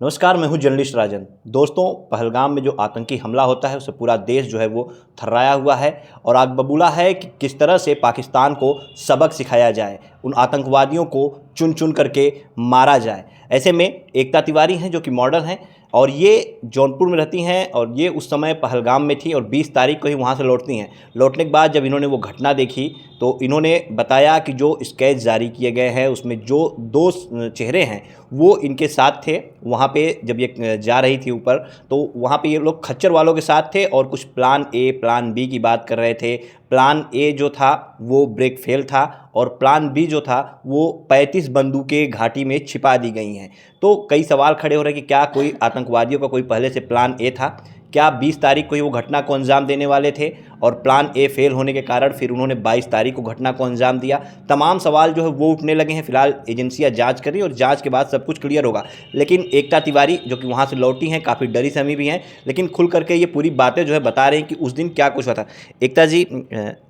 नमस्कार, मैं हूं जर्नलिस्ट राजन। दोस्तों, पहलगाम में जो आतंकी हमला होता है उससे पूरा देश जो है वो थर्राया हुआ है और आग बबूला है कि किस तरह से पाकिस्तान को सबक सिखाया जाए, उन आतंकवादियों को चुन चुन करके मारा जाए। ऐसे में एकता तिवारी हैं जो कि मॉडल हैं और ये जौनपुर में रहती हैं और ये उस समय पहलगाम में थी और 20 तारीख को ही वहाँ से लौटती हैं। लौटने के बाद जब इन्होंने वो घटना देखी तो इन्होंने बताया कि जो स्केच जारी किए गए हैं उसमें जो दो चेहरे हैं वो इनके साथ थे। वहाँ पे जब ये जा रही थी ऊपर तो वहाँ पे ये लोग खच्चर वालों के साथ थे और कुछ प्लान ए प्लान बी की बात कर रहे थे। प्लान ए जो था वो ब्रेक फेल था और प्लान बी जो था वो 35 बंदूकें घाटी में छिपा दी गई हैं। तो कई सवाल खड़े हो रहे हैं कि क्या कोई आतंकवादियों का कोई पहले से प्लान ए था, क्या 20 तारीख को ही वो घटना को अंजाम देने वाले थे और प्लान ए फेल होने के कारण फिर उन्होंने 22 तारीख को घटना को अंजाम दिया। तमाम सवाल जो है वो उठने लगे हैं। फिलहाल एजेंसियां जांच कर रही हैं और जांच के बाद सब कुछ क्लियर होगा। लेकिन एकता तिवारी जो कि वहाँ से लौटी हैं काफ़ी डरी सहमी भी हैं, लेकिन खुल करके ये पूरी बातें जो है बता रहे हैं कि उस दिन क्या कुछ हुआ था। एकता जी,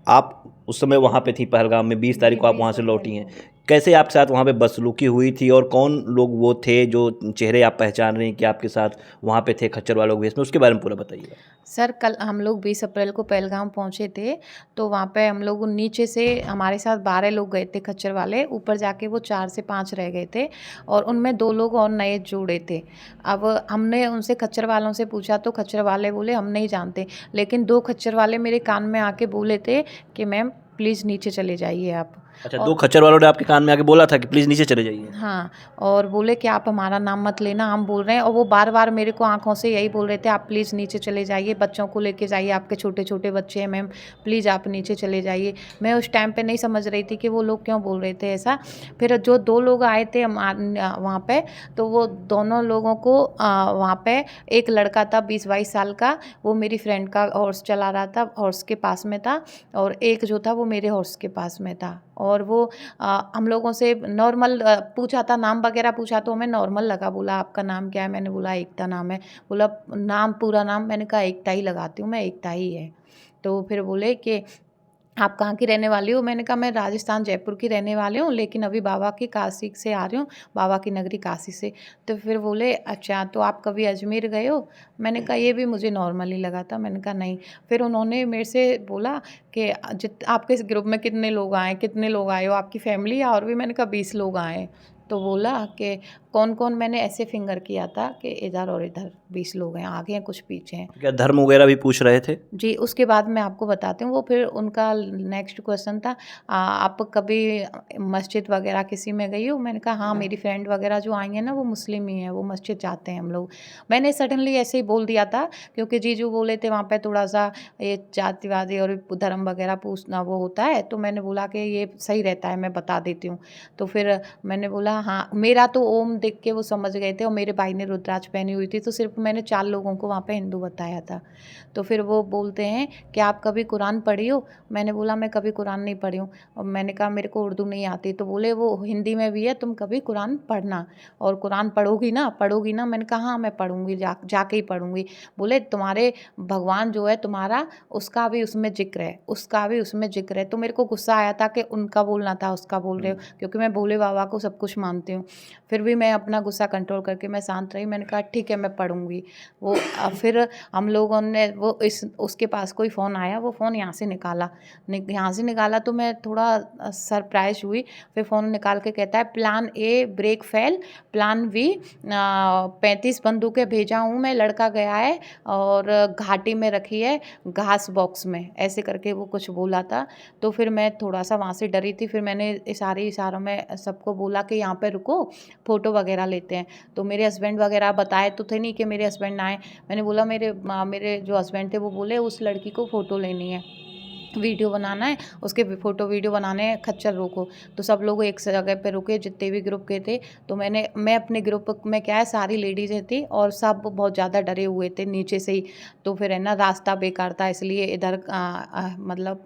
आप उस समय वहाँ पे थी पहलगाम में, 20 तारीख को आप वहाँ से लौटी हैं। कैसे आपके साथ वहाँ पे बदसलूकी हुई थी और कौन लोग वो थे जो चेहरे आप पहचान रहे हैं कि आपके साथ वहाँ पे थे खच्चर वालों के भेष में, उसके बारे में पूरा बताइएगा। सर, कल हम लोग 20 अप्रैल को पहलगाम पहुँचे थे। तो वहाँ पे हम लोग नीचे से हमारे साथ 12 लोग गए थे खच्चर वाले, ऊपर जाके वो 4 से 5 रह गए थे और उनमें 2 लोग और नए जुड़े थे। अब हमने उनसे खच्चर वालों से पूछा तो खच्चर वाले बोले हम नहीं जानते, लेकिन 2 खच्चर वाले मेरे कान में आके बोले थे कि मैम प्लीज़ नीचे चले जाइए आप। अच्छा, 2 और खच्चर वालों ने आपके कान में आके बोला था कि प्लीज़ नीचे चले जाइए। हाँ, और बोले कि आप हमारा नाम मत लेना, हम बोल रहे हैं। और वो बार-बार मेरे को आँखों से यही बोल रहे थे, आप प्लीज़ नीचे चले जाइए, बच्चों को लेके जाइए, आपके छोटे-छोटे बच्चे हैं मैम, प्लीज़ आप नीचे चले जाइए। मैं उस टाइम पे नहीं समझ रही थी कि वो लोग क्यों बोल रहे थे ऐसा। फिर जो 2 लोग आए थे वहाँ पे, तो वो दोनों लोगों को वहाँ पे एक लड़का था 20-22 साल का, वो मेरी फ्रेंड का हॉर्स चला रहा था, हॉर्स के पास में था, और एक जो था वो मेरे हॉर्स के पास में था। और वो हम लोगों से नॉर्मल पूछा था, नाम वगैरह पूछा तो हमें नॉर्मल लगा। बोला आपका नाम क्या है? मैंने बोला एकता नाम है। बोला नाम पूरा नाम? मैंने कहा एकता ही लगाती हूँ मैं, एकता ही है। तो फिर बोले कि आप कहाँ की रहने वाली हो? मैंने कहा मैं राजस्थान जयपुर की रहने वाली हूँ, लेकिन अभी बाबा की काशी से आ रही हूँ, बाबा की नगरी काशी से। तो फिर बोले अच्छा, तो आप कभी अजमेर गए हो? मैंने कहा ये भी मुझे नॉर्मल ही लगा था। मैंने कहा नहीं। फिर उन्होंने मेरे से बोला कि आपके इस ग्रुप में कितने लोग आए, कितने लोग आए हो, आपकी फैमिली या और भी? मैंने कहा 20 लोग आए। तो बोला कि कौन कौन? मैंने ऐसे फिंगर किया था कि इधर और इधर 20 लोग हैं, आगे हैं कुछ पीछे हैं। क्या धर्म वगैरह भी पूछ रहे थे? जी, उसके बाद मैं आपको बताती हूँ। वो फिर उनका नेक्स्ट क्वेश्चन था, आप कभी मस्जिद वगैरह किसी में गई हो? मैंने कहा हाँ, मेरी फ्रेंड वगैरह जो आई हैं ना वो मुस्लिम ही हैं, वो मस्जिद जाते हैं हम लोग। मैंने सडनली ऐसे ही बोल दिया था क्योंकि जीजू बोले थे वहाँ पे थोड़ा-सा ये जातिवादी और धर्म वगैरह पूछना वो होता है, तो मैंने बोला कि ये सही रहता है, मैं बता देती हूँ। तो फिर मैंने बोला हाँ, मेरा तो ओम देख के वो समझ गए थे और मेरे भाई ने रुद्राक्ष पहनी हुई थी, तो सिर्फ मैंने 4 लोगों को वहाँ पे हिंदू बताया था। तो फिर वो बोलते हैं कि आप कभी कुरान पढ़ी हो? मैंने बोला मैं कभी कुरान नहीं पढ़ी हूँ। और मैंने कहा मेरे को उर्दू नहीं आती। तो बोले वो हिंदी में भी है, तुम कभी कुरान पढ़ना, और कुरान पढ़ोगी ना, पढ़ोगी ना? मैंने कहा हाँ, मैं पढ़ूंगी, जाके ही पढ़ूंगी। बोले तुम्हारे भगवान जो है तुम्हारा, उसका भी उसमें जिक्र है, उसका भी उसमें जिक्र है। तो मेरे को गुस्सा आया था कि उनका बोलना था, उसका बोल रहे हो, क्योंकि मैं भोले बाबा को सब कुछ मानती हूँ। फिर भी मैं अपना गुस्सा कंट्रोल करके मैं शांत रही। मैंने कहा ठीक है, मैं पढ़ूंगी। वो फिर हम लोगों ने वो इस उसके पास कोई फ़ोन आया, वो फ़ोन यहाँ से निकाला, यहाँ से निकाला तो मैं थोड़ा सरप्राइज़ हुई। फिर फ़ोन निकाल के कहता है plan A brake fail, plan B 35 बंदूकें भेजा हूँ मैं, लड़का गया है और घाटी में रखी है घास बॉक्स में, ऐसे करके वो कुछ बोला था। तो फिर मैं थोड़ा-सा वहाँ से डरी थी। फिर मैंने इशारों में सबको बोला कि यहाँ पे रुको, फ़ोटो वगैरह लेते हैं। तो मेरे हस्बैंड वगैरह बताए तो थे नहीं कि मेरे हस्बैंड आए। मैंने बोला मेरे जो हस्बैंड थे वो बोले उस लड़की को फ़ोटो लेनी है, वीडियो बनाना है, उसके फ़ोटो वीडियो बनाने हैं, खच्चर रोको। तो सब लोग एक जगह पे रुके, जितने भी ग्रुप के थे। तो मैं अपने ग्रुप में क्या है, सारी लेडीज़ें थी और सब बहुत ज़्यादा डरे हुए थे नीचे से ही। तो फिर है ना, रास्ता बेकार था, इसलिए इधर मतलब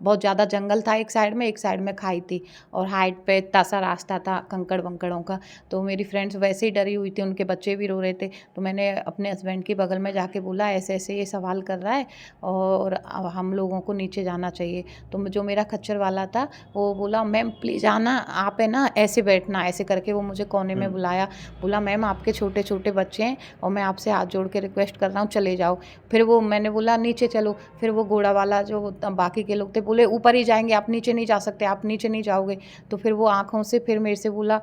बहुत ज़्यादा जंगल था एक साइड में खाई थी और हाइट पे इतना सा रास्ता था कंकड़ वंकड़ों का। तो मेरी फ्रेंड्स वैसे ही डरी हुई थी, उनके बच्चे भी रो रहे थे। तो मैंने अपने हस्बैंड के बगल में जाके बोला ऐसे ऐसे ये सवाल कर रहा है और हम लोगों को नीचे नीचे जाना चाहिए। तो जो मेरा खच्चर वाला था वो बोला मैम प्लीज़ आना, आप है ना ऐसे बैठना, ऐसे करके वो मुझे कोने में बुलाया। बोला मैम आपके छोटे छोटे बच्चे हैं और मैं आपसे हाथ जोड़ के रिक्वेस्ट कर रहा हूँ, चले जाओ। फिर वो मैंने बोला नीचे चलो। फिर वो घोड़ा वाला जो बाकी के लोग थे बोले ऊपर ही जाएंगे, आप नीचे नहीं जा सकते, आप नीचे नहीं जाओगे। तो फिर वो आँखों से फिर मेरे से बोला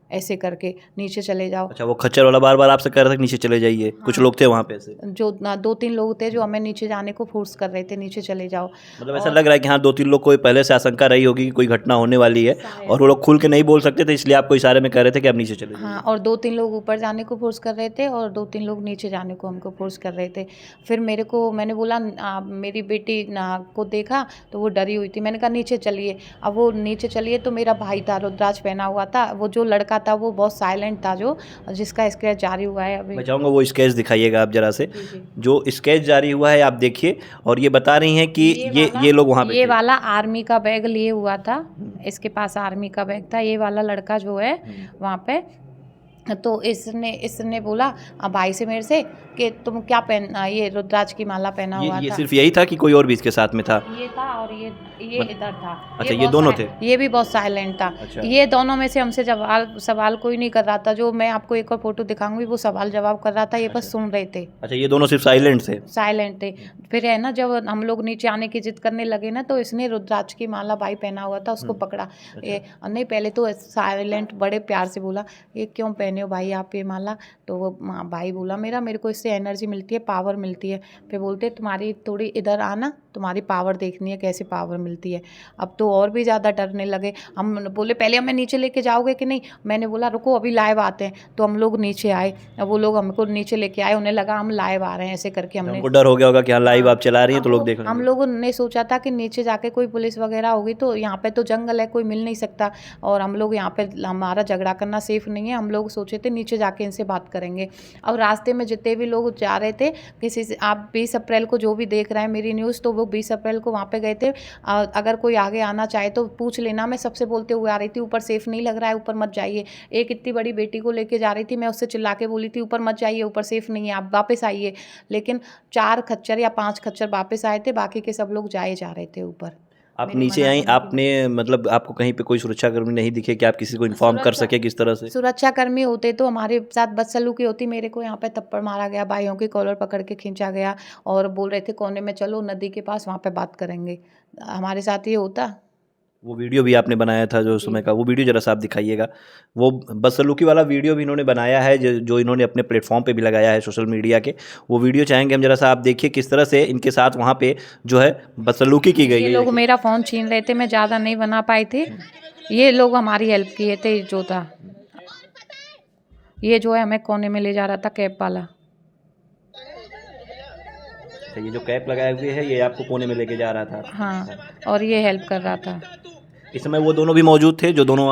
ऐसे करके नीचे चले जाओ। अच्छा, वो खच्चर वाला बार बार आपसे कह रहा था कि नीचे चले जाइए, कुछ लोग थे वहाँ पे ऐसे? जो 2-3 लोग थे जो हमें नीचे जाने को फ़ोर्स कर रहे थे, नीचे चले जाओ। मतलब ऐसा लग रहा है कि हाँ 2-3 लोग को पहले से आशंका रही होगी कि कोई घटना होने वाली है और वो लोग खुल के नहीं बोल सकते थे, इसलिए आपको इशारे में कह रहे थे कि आप नीचे चले जाइए। हाँ, और 2-3 लोग ऊपर जाने को फ़ोर्स कर रहे थे और 2-3 लोग नीचे जाने को हमको फ़ोर्स कर रहे थे। फिर मैंने बोला मेरी बेटी को देखा तो वो डरी हुई थी। मैंने कहा नीचे चलिए। अब वो नीचे चलिए तो मेरा भाई था, रुद्राक्ष पहना हुआ था। वो जो लड़का था वो बहुत साइलेंट था, जिसका स्केच जारी हुआ है अभी। मैं चाहूँगा वो स्केच दिखाइएगा आप ज़रा से, जी, जी। जो स्केच जारी हुआ है आप देखिए। और ये बता रही हैं कि ये लोग वहाँ पे ये थे। वाला आर्मी का बैग लिए हुआ था, इसके पास आर्मी का बैग था। ये वाला लड़का जो है वहाँ पे, तो इसने बोला भाई से मेरे से कि तुम क्या ये रुद्राक्ष की माला पहना हुआ ये था। सिर्फ यही था कि कोई और भी इसके साथ में था? ये था और ये इधर था। अच्छा, ये बहुत दोनों थे? ये भी बहुत साइलेंट था। अच्छा। ये दोनों में से हमसे सवाल कोई नहीं कर रहा था। जो मैं आपको एक और फोटो दिखाऊंगी वो सवाल जवाब कर रहा था, ये बस सुन रहे थे, अच्छा, ये दोनों सिर्फ साइलेंट थे? साइलेंट थे। फिर है ना जब हम लोग नीचे आने की जिद करने लगे ना, तो इसने रुद्राक्ष की माला भाई पहना हुआ था उसको पकड़ा। ये नहीं, पहले तो साइलेंट बड़े प्यार से बोला ये क्यों पहने हो भाई आप ये माला। तो वो भाई बोला मेरे को इससे एनर्जी मिलती है, पावर मिलती है। फिर बोलते तुम्हारी थोड़ी इधर आना, तुम्हारी पावर देखनी है कैसे पावर मिलती है। अब तो और भी ज़्यादा डरने लगे। हम बोले पहले हमें नीचे लेके जाओगे कि नहीं। मैंने बोला रुको अभी लाइव आते हैं। तो हम लोग नीचे आए, अब वो लोग हमको नीचे लेके आए, उन्हें लगा हम लाइव आ रहे हैं, ऐसे करके हमने। उनको डर हो गया होगा कि हाँ लाइव आप चला रही हैं तो लोग देख हम लेंगे। लोगों ने सोचा था कि नीचे जाके कोई पुलिस वगैरह होगी तो यहाँ पे तो जंगल है, कोई मिल नहीं सकता और हम लोग यहाँ पे हमारा झगड़ा करना सेफ नहीं है। हम लोग सोचे थे नीचे जाके इनसे बात करेंगे। और रास्ते में जितने भी लोग जा रहे थे, किसी से आप 20 अप्रैल को जो भी देख रहे हैं मेरी न्यूज़, तो वो 20 अप्रैल को वहाँ पे गए थे। अगर कोई आगे आना चाहे तो पूछ लेना। मैं सबसे बोलते हुए आ रही थी ऊपर सेफ नहीं लग रहा है, ऊपर मत जाइए। एक इतनी बड़ी बेटी को लेके जा रही थी, मैं उससे चिल्ला के बोली थी ऊपर मत जाइए, ऊपर सेफ नहीं है, आप वापस आइए। लेकिन 4 खच्चर या 5 खच्चर वापस आए थे, बाकी के सब लोग जाए जा रहे थे ऊपर। आप मेरे नीचे मना आई, करने के आपने मतलब आपको कहीं पे कोई सुरक्षाकर्मी नहीं दिखे कि आप किसी को इन्फॉर्म कर सके किस तरह से? सुरक्षाकर्मी होते तो हमारे साथ बदसलूकी होती। मेरे को यहाँ पे थप्पड़ मारा गया, भाइयों की कॉलर पकड़ के खींचा गया और बोल रहे थे कोने में चलो नदी के पास, वहाँ पे बात करेंगे। हमारे साथ ये होता। वो वीडियो भी आपने बनाया था जो उस समय का, वो वीडियो ज़रा सा आप दिखाइएगा। वो बदसलूकी वाला वीडियो भी इन्होंने बनाया है जो इन्होंने अपने प्लेटफॉर्म पे भी लगाया है सोशल मीडिया के। वो वीडियो चाहेंगे हम ज़रा सा आप देखिए किस तरह से इनके साथ वहाँ पे जो है बदसलूकी की गई ये है। लोग मेरा फ़ोन छीन रहे थे, मैं ज़्यादा नहीं बना पाई थी। ये लोग हमारी हेल्प किए थे, जो था ये जो है हमें कोने में ले जा रहा था कैब वाला। अच्छा, ये जो कैप लगाए हुए है ये आपको कोने में लेके जा रहा था? हाँ, और ये हेल्प कर रहा था। इस समय वो दोनों भी मौजूद थे जो दोनों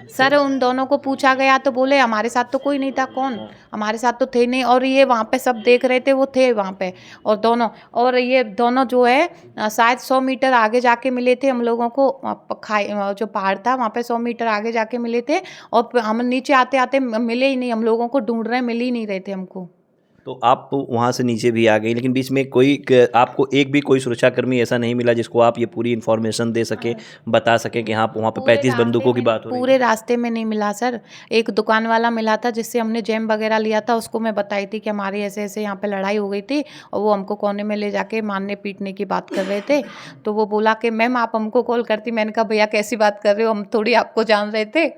सर उन दोनों को पूछा गया तो बोले हमारे साथ तो कोई नहीं था। कौन? हमारे साथ तो थे नहीं। और ये वहाँ पे सब देख रहे थे, वो थे वहाँ पे। और ये दोनों जो है शायद 100 मीटर आगे जाके मिले थे हम लोगों को। जो पहाड़ था वहाँ पे 100 मीटर आगे जाके मिले थे और हम नीचे आते आते मिले ही नहीं। हम लोगों को ढूंढ रहे, मिल ही नहीं रहे थे हमको। तो आप वहाँ से नीचे भी आ गई, लेकिन बीच में आपको एक भी कोई सुरक्षाकर्मी ऐसा नहीं मिला जिसको आप ये पूरी इन्फॉर्मेशन दे सके, बता सके कि हाँ वहाँ पे 35 बंदूकों की बात हो रही है? पूरे रास्ते में नहीं मिला सर। एक दुकान वाला मिला था जिससे हमने जैम वगैरह लिया था, उसको मैं बताई थी कि हमारी ऐसे ऐसे यहाँ पे लड़ाई हो गई थी और वो हमको कोने में ले जाके मारने पीटने की बात कर रहे थे। तो वो बोला कि मैम आप हमको कॉल करती। मैंने कहा भैया कैसी बात कर रहे हो, हम थोड़ी आपको जान रहे थे।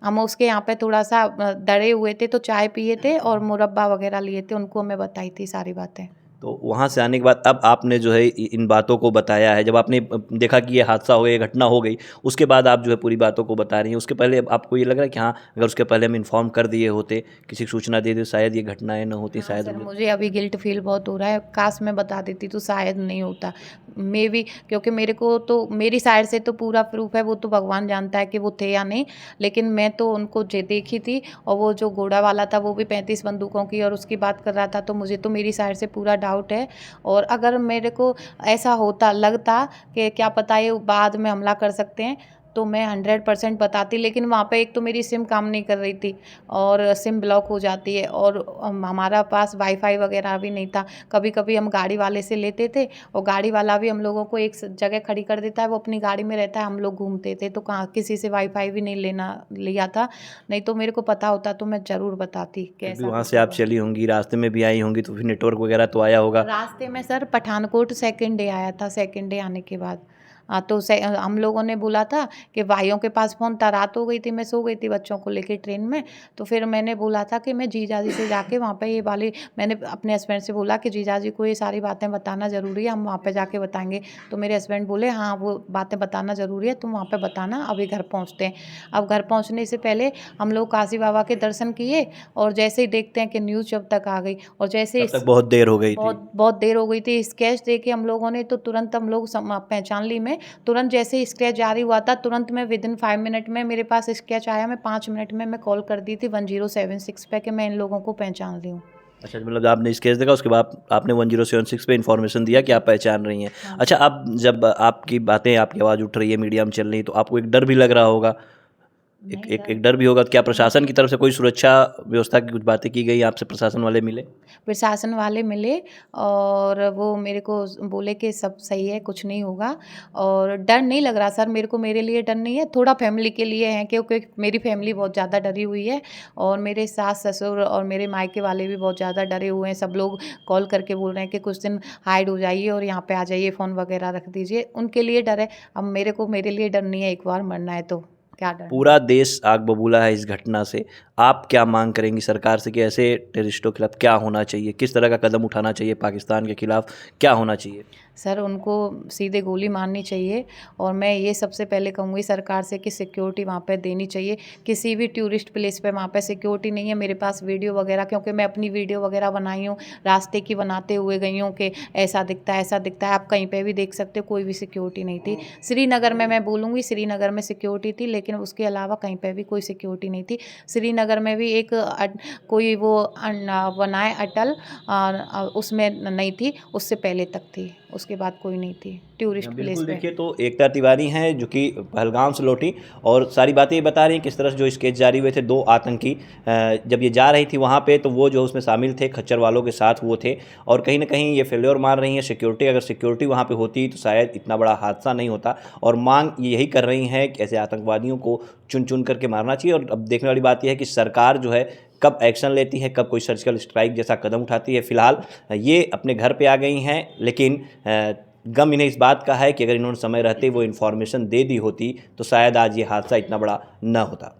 हम उसके यहाँ पे थोड़ा सा डरे हुए थे तो चाय पिए थे और मुरब्बा वगैरह लिए थे, उनको हमें बताई थी सारी बातें। तो वहाँ से आने के बाद अब आपने जो है इन बातों को बताया है, जब आपने देखा कि ये हादसा हो गया, ये घटना हो गई, उसके बाद आप जो है पूरी बातों को बता रही हैं। उसके पहले आपको ये लग रहा है कि हाँ अगर उसके पहले हम इन्फॉर्म कर दिए होते, किसी को सूचना दे दी, शायद ये घटनाएं न होती, हाँ शायद सर, मुझे अभी गिल्ट फील बहुत हो रहा है। काश मैं बता देती तो शायद नहीं होता। मे भी क्योंकि मेरे को तो मेरी साइड से तो पूरा प्रूफ है, वो तो भगवान जानता है कि वो थे या नहीं। लेकिन मैं तो उनको देखी थी और वो जो घोड़ा वाला था वो भी 35 बंदूकों की और उसकी बात कर रहा था। तो मुझे तो मेरी साइड से पूरा डाउट है। और अगर मेरे को ऐसा होता लगता कि क्या पता ये बाद में हमला कर सकते हैं, तो मैं 100% बताती, लेकिन वहाँ पे एक तो मेरी सिम काम नहीं कर रही थी और सिम ब्लॉक हो जाती है, और हमारा पास वाईफाई वगैरह भी नहीं था। कभी कभी हम गाड़ी वाले से लेते थे और गाड़ी वाला भी हम लोगों को एक जगह खड़ी कर देता है, वो अपनी गाड़ी में रहता है, हम लोग घूमते थे, तो कहाँ किसी से वाईफाई भी नहीं लिया था। नहीं तो मेरे को पता होता तो मैं ज़रूर बताती फिर भी कैसा वहाँ कुछ से आप हुआ। चली होंगी, रास्ते में भी आई होंगी, तो फिर नेटवर्क वगैरह तो आया होगा। रास्ते में सर पठानकोट सेकंड डे आया था, सेकंड डे आने के बाद तो हम लोगों ने बोला था कि भाइयों के पास फ़ोन था, रात हो गई थी, मैं सो गई थी बच्चों को लेके ट्रेन में। तो फिर मैंने बोला था कि मैं जीजा जी से जाके वहाँ पे ये वाली, मैंने अपने हस्बैंड से बोला कि जीजा जी को ये सारी बातें बताना ज़रूरी है, हम वहाँ पे जाके बताएंगे। तो मेरे हस्बैंड बोले हाँ वो बातें बताना ज़रूरी है, तुम वहाँ पे बताना, अभी घर पहुँचते हैं। अब घर पहुँचने से पहले हम लोग काशी बाबा के दर्शन किए, और जैसे ही देखते हैं कि न्यूज़ जब तक आ गई, और जैसे तब तक बहुत देर हो गई थी। बहुत बहुत देर हो गई थी। स्केच देखे हम लोगों ने तो तुरंत हम लोग पहचान ली। मैं तुरंत जैसे ही स्केच जारी हुआ था, तुरंत मैं विदिन 5 मिनट में मेरे पास स्केच आया, मैं 5 मिनट में मैं कॉल कर दी थी 1076 पे कि मैं इन लोगों को पहचान ली हूँ। अच्छा, मतलब आपने स्केच देखा, उसके बाद आपने 1076 पे इन्फॉर्मेशन दिया कि आप पहचान रही हैं। हाँ अच्छा, अब जब आपकी बातें, आपकी आवाज़ उठ रही है, मीडिया में चल रही है, तो आपको एक डर भी लग रहा होगा, एक नहीं एक डर एक डर भी होगा। तो क्या प्रशासन नहीं, की तरफ से कोई सुरक्षा व्यवस्था की कुछ बातें की गई, आपसे प्रशासन वाले मिले? प्रशासन वाले मिले और वो मेरे को बोले कि सब सही है, कुछ नहीं होगा। और डर नहीं लग रहा सर मेरे को, मेरे लिए डर नहीं है, थोड़ा फैमिली के लिए है, क्योंकि मेरी फैमिली बहुत ज़्यादा डरी हुई है, और मेरे सास ससुर और मेरे मायके वाले भी बहुत ज़्यादा डरे हुए हैं। सब लोग कॉल करके बोल रहे हैं कि कुछ दिन हाइड हो जाइए और यहाँ पे आ जाइए, फ़ोन वगैरह रख दीजिए, उनके लिए डर है। अब मेरे लिए डर नहीं है, एक बार मरना है तो क्या डरना पूरा है। देश आग बबूला है इस घटना से। आप क्या मांग करेंगी सरकार से कि ऐसे टेररिस्टों के खिलाफ क्या होना चाहिए? किस तरह का कदम उठाना चाहिए? पाकिस्तान के खिलाफ क्या होना चाहिए? सर उनको सीधे गोली मारनी चाहिए, और मैं ये सबसे पहले कहूँगी सरकार से कि सिक्योरिटी वहाँ पे देनी चाहिए। किसी भी टूरिस्ट प्लेस पे वहाँ पे सिक्योरिटी नहीं है। मेरे पास वीडियो वगैरह, क्योंकि मैं अपनी वीडियो वगैरह बनाई हूँ, रास्ते की बनाते हुए गई हूँ कि ऐसा दिखता है, ऐसा दिखता है, आप कहीं पे भी देख सकते हो, कोई भी सिक्योरिटी नहीं थी। श्रीनगर में मैं बोलूँगी, श्रीनगर में सिक्योरिटी थी, लेकिन उसके अलावा कहीं पे भी कोई सिक्योरिटी नहीं थी। श्रीनगर में भी एक कोई वो बनाए अटल, उसमें नहीं थी, उससे पहले तक थी, उसके बाद कोई नहीं थी टूरिस्ट प्लेस बिल्कुल, पे। देखिए, तो एकता तिवारी हैं जो कि पहलगाम से लौटी और सारी बातें ये बता रही हैं किस तरह से जो स्केच जारी हुए थे। 2 आतंकी जब ये जा रही थी वहाँ पे, तो वो जो उसमें शामिल थे, खच्चर वालों के साथ वो थे, और कहीं न कहीं ये फेल्योर मान रही हैं सिक्योरिटी। अगर सिक्योरिटी वहाँ पे होती तो शायद इतना बड़ा हादसा नहीं होता, और मांग ये यही कर रही हैं कि ऐसे आतंकवादियों को चुन-चुन करके मारना चाहिए। और अब देखने वाली बात ये है कि सरकार जो है कब एक्शन लेती है, कब कोई सर्जिकल स्ट्राइक जैसा कदम उठाती है। फिलहाल ये अपने घर पे आ गई हैं, लेकिन गम इन्हें इस बात का है कि अगर इन्होंने समय रहते वो इन्फॉर्मेशन दे दी होती तो शायद आज ये हादसा इतना बड़ा न होता।